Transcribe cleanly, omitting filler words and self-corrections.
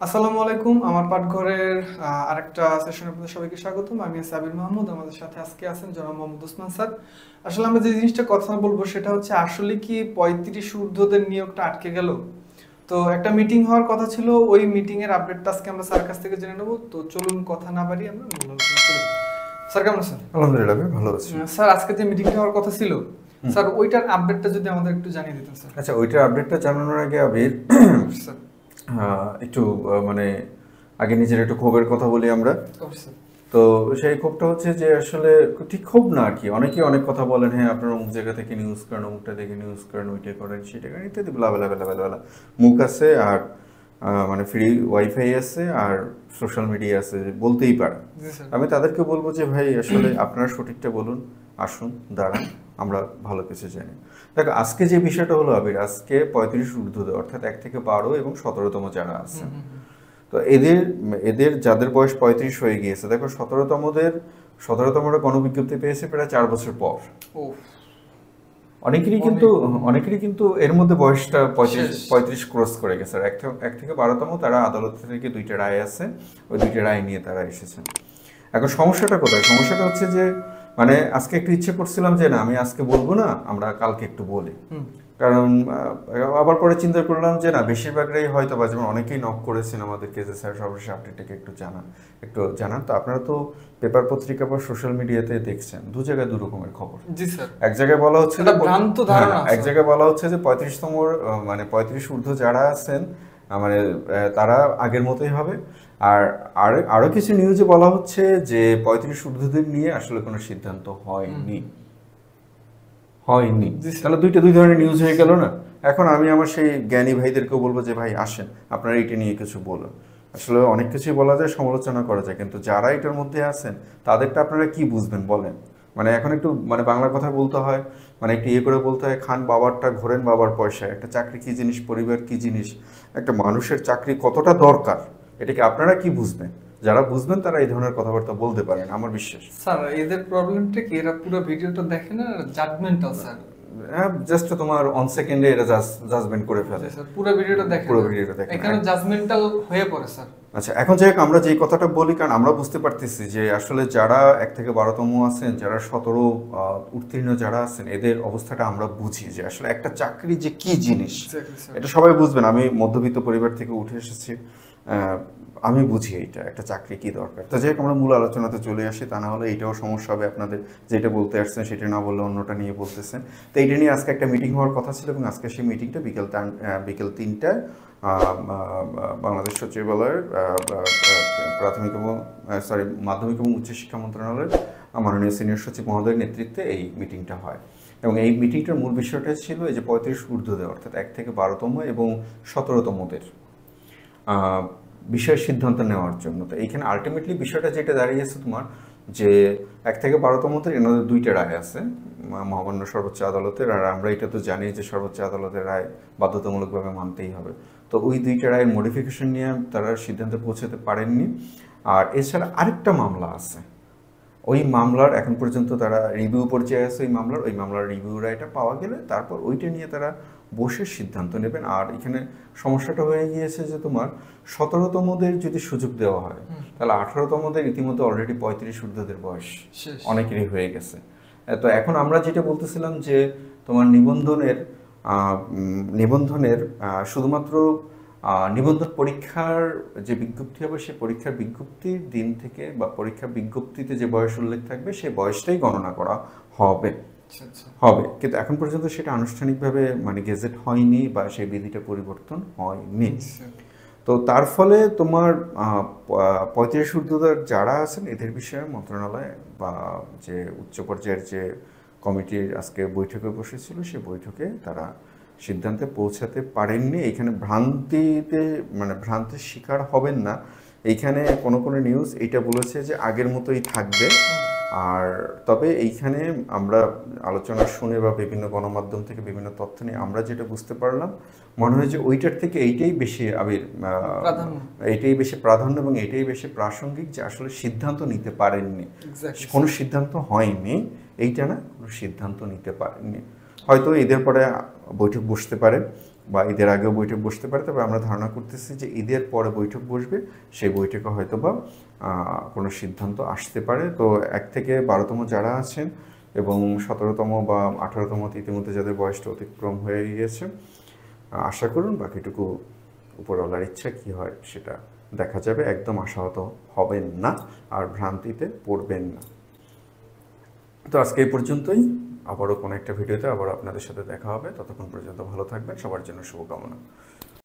আসসালামু আলাইকুম। আমার পাঠঘরের আরেকটা সেশনে আপনাদের সবাইকে স্বাগতম। আমি সাবির মাহমুদ। আমাদের সাথে আজকে আছেন জনাব মোহাম্মদ ওসমান স্যার। আসলে আমরা যে জিনিসটা কথা বলবো সেটা হচ্ছে আসলে কি ৩৫ ঊর্ধ্বদের নিয়োগটা আটকে গেল? তো একটা মিটিং হওয়ার কথা ছিল, ওই মিটিং এর আপডেটটা আজকে আমরা স্যার কাছ থেকে জেনে নেব। তো চলুন কথা না বাড়িয়ে আমরা মূল আলোচনা করি। স্যার কেমন আছেন? আলহামদুলিল্লাহ, আমি ভালো আছি। স্যার আজকে যে মিটিংটা হওয়ার কথা ছিল, স্যার ওইটার আপডেটটা যদি আমাদের একটু জানিয়ে দিতেন স্যার। আচ্ছা, ওইটার আপডেটটা জানানোর আগে আবির স্যার একটু মানে আগে নিজের একটু ক্ষোভের কথা বলি আমরা। অবশ্যই। তো সেই ক্ষোভটা হচ্ছে যে আসলে ঠিক ক্ষোভ না আর কি, অনেকেই অনেক কথা বলেন, হ্যাঁ আপনারা অমুক জায়গা থেকে নিউজ করেন, অমুকটা থেকে নিউজ করেন, ওইটা করেন সেটা করেন ইত্যাদি বেলা বেলা বেলা বেলা বেলা মুখ আছে আর মানে ফ্রি ওয়াইফাই আছে আর সোশ্যাল মিডিয়া আছে, বলতেই পারে। জি স্যার। আমি তাদেরকে বলবো যে ভাই আসলে আপনারা সঠিকটা বলুন, আসুন দাঁড়ান, আমরা ভালো কিছু জানি। দেখো আজকে যে বিষয়টা হলো আবির, আজকে ৩৫ ঊর্ধ্বদের অর্থাৎ ১ থেকে ১২ এবং ১৭তম যারা আছে, তো এদের এদের যাদের বয়স ৩৫ হয়ে গিয়েছে, দেখো ১৭তমরা গণবিজ্ঞপ্তি পেয়েছে প্রায় ৪ বছর পর। ও অনেকেরই কিন্তু এর মধ্যে বয়সটা শেষ। ৩৫ ক্রস করে গেছে। আর এক থেকে ১২তম তারা আদালত থেকে ২টা রায় আছে, ওই ২টা রায় নিয়ে তারা এসেছেন। এখন সমস্যাটা কোথায়? সমস্যাটা হচ্ছে যে মানে আজকে একটু ইচ্ছে করছিলাম যে না আমি আজকে বলবো না, আমরা কালকে একটু বলি। কারণ আবার পরে চিন্তা করলাম যে না বেশিরভাগরাই হয়তো বা, যেমন অনেকেই নক করেছেন আমাদেরকে যে স্যার সর্বশেষ আপডেটটাকে একটু জানান। তো আপনারা তো পেপার পত্রিকা বা সোশ্যাল মিডিয়াতে দেখছেন, দু জায়গায় দু রকমের খবর। জি স্যার। এক জায়গায় বলা হচ্ছে এটা ভ্রান্ত ধারণা হ্যাঁ, এক আছে। জায়গায় বলা হচ্ছে যে ৩৫তম মানে ৩৫ ঊর্ধ্ব যারা আছেন মানে তারা আগের মতোই হবে। আর আরো কিছু নিউজে বলা হচ্ছে যে ৩৫ ঊর্ধ্বদের নিয়ে আসলে কোনো সিদ্ধান্ত হয়নি। জি স্যার। তাহলে দুই ধরনের নিউজ হয়ে গেল না? এখন আমি আমার সেই জ্ঞানী ভাইদেরকেও বলবো যে ভাই আসেন, আপনারা এটা নিয়ে কিছু বলুন। আসলে অনেক কিছুই বলা যায়, সমালোচনা করা যায়, কিন্তু যারা এটার মধ্যে আছেন তাদেরটা আপনারা কি বুঝবেন বলেন? মানে এখন একটু মানে বাংলা কথা বলতে হয়, মানে একটু ইয়ে করে বলতে হয়, খান বাবারটা ঘোরেন বাবার পয়সায়। একটা চাকরি কি জিনিস, পরিবার কি জিনিস, একটা মানুষের চাকরি কতটা দরকার, এটাকে আপনারা কি বুঝবেন? যারা বুঝবেন তারা এই ধরনের কথাবার্তা বলতে পারেন, আমার বিশ্বাস। স্যার এদের প্রবলেমটা কি, এরা পুরো ভিডিওটা দেখে না, জাজমেন্টাল স্যার। জাস্ট তোমার অন সেকেন্ডে এটা জাজমেন্ট করে জি ফেলে, স্যার, পুরো ভিডিওটা দেখে পুরো না, ভিডিওটা দেখে না। এখানে জাজমেন্টাল হয়ে পড়ে স্যার। আচ্ছা, এখন যাই হোক, আমরা যে কথাটা বলি, কারণ আমরা বুঝতে পারতেছি যে আসলে যারা ১ থেকে ১২তম আছেন, যারা ১৭ উত্তীর্ণ যারা আছেন, এদের অবস্থাটা আমরা বুঝি যে আসলে একটা চাকরি যে কি জিনিস, এক্স্যাক্টলি স্যার। এটা সবাই বুঝবেন। আমি মধ্যবিত্ত পরিবার থেকে উঠে এসেছি, আমি বুঝি এইটা একটা চাকরি কি দরকার। তো যাই হোক, আমরা মূল আলোচনাতে চলে আসি, তা না হলে এইটাও সমস্যা হবে আপনাদের, যেটা বলতে আসছেন সেটা না বললে অন্যটা নিয়ে বলতেছেন। তো এইটা নিয়ে আজকে একটা মিটিং হওয়ার কথা ছিল, এবং আজকে সেই মিটিংটা বিকেল ৩টায় বাংলাদেশ সচিবালয়ের মাধ্যমিক এবং উচ্চশিক্ষা মন্ত্রণালয়ের মাননীয় সিনিয়র সচিব মহোদয়ের নেতৃত্বে এই মিটিংটা হয়। এবং এই মিটিংটার মূল বিষয়টা ছিল এই যে ৩৫ ঊর্ধ্বদের অর্থাৎ ১ থেকে ১২তম এবং ১৭তমদের বিষয়ের সিদ্ধান্ত নেওয়ার জন্য। তো এইখানে আলটিমেটলি বিষয়টা যেটা দাঁড়িয়েছে তোমার, যে ১ থেকে ১২তমদের এনাদের ২টা রায় আছে মহামান্য সর্বোচ্চ আদালতের। আর আমরা এটা তো জানি যে সর্বোচ্চ আদালতের রায় বাধ্যতামূলকভাবে মানতেই হবে। তো ওই ২টা রায়ের মডিফিকেশন নিয়ে তারা সিদ্ধান্তে পৌঁছাতে পারেননি। আর এছাড়া আরেকটা মামলা আছে, ওই মামলার এখন পর্যন্ত তারা রিভিউ পর্যায়ে আছে। ওই মামলার রিভিউ রায়টা পাওয়া গেলে তারপর ওইটা নিয়ে তারা বসে সিদ্ধান্ত নেবেন। আর এখানে সমস্যাটা হয়ে গিয়েছে যে তোমার ১৭তমদের যদি সুযোগ দেওয়া হয়, তাহলে ১৮তমদের ইতিমধ্যে অলরেডি ৩৫ ঊর্ধ্বদের বয়স অনেকেরই হয়ে গেছে। তো এখন আমরা যেটা বলতেছিলাম যে তোমার নিবন্ধনের শুধুমাত্র নিবন্ধন পরীক্ষার যে বিজ্ঞপ্তি হবে, সেই পরীক্ষার বিজ্ঞপ্তির দিন থেকে বা পরীক্ষার বিজ্ঞপ্তিতে যে বয়স উল্লেখ থাকবে সেই বয়সটাই গণনা করা হবে। কিন্তু এখন পর্যন্ত সেটা আনুষ্ঠানিকভাবে মানে গেজেট হয়নি বা সেই বিধিটা পরিবর্তন হয়নি। তো তার ফলে তোমার ৩৫ ঊর্ধ্বদের যারা আছেন এদের বিষয়ে মন্ত্রণালয় বা যে উচ্চ পর্যায়ের যে কমিটির আজকে বৈঠকে বসেছিল, সেই বৈঠকে তারা সিদ্ধান্তে পৌঁছাতে পারেননি। এইখানে ভ্রান্তির শিকার হবেন না। এইখানে কোনো নিউজ এইটা বলেছে যে আগের মতোই থাকবে। আর তবে এইখানে আমরা আলোচনা শুনে বা বিভিন্ন গণমাধ্যম থেকে বিভিন্ন তথ্য নিয়ে আমরা যেটা বুঝতে পারলাম, মনে হয় যে ওইটার থেকে এইটাই বেশি প্রাধান্য এবং এইটাই বেশি প্রাসঙ্গিক, যে আসলে সিদ্ধান্ত নিতে পারেননি, কোনো সিদ্ধান্ত হয়নি, এইটা না, কোনো সিদ্ধান্ত নিতে পারেননি। হয়তো এদের পরে বৈঠক বসতে পারে, বা ঈদের আগেও বৈঠক বসতে পারে, তবে আমরা ধারণা করতেছি যে ঈদের পরে বৈঠক বসবে, সেই বৈঠকে হয়তো বা কোনো সিদ্ধান্ত আসতে পারে। তো 1 থেকে 12তম যারা আছেন এবং 17তম বা 18তম ইতিমধ্যে যাদের বয়সটা অতিক্রম হয়ে গিয়েছে, আশা করুন বাকিটুকু উপরওয়ালার ইচ্ছা কী হয় সেটা দেখা যাবে। একদম আশাহত হবেন না আর ভ্রান্তিতে পড়বেন না। তো আজকে এই পর্যন্তই, আবারও কোনো একটা ভিডিওতে আবার আপনাদের সাথে দেখা হবে। ততক্ষণ পর্যন্ত ভালো থাকবেন, সবার জন্য শুভকামনা।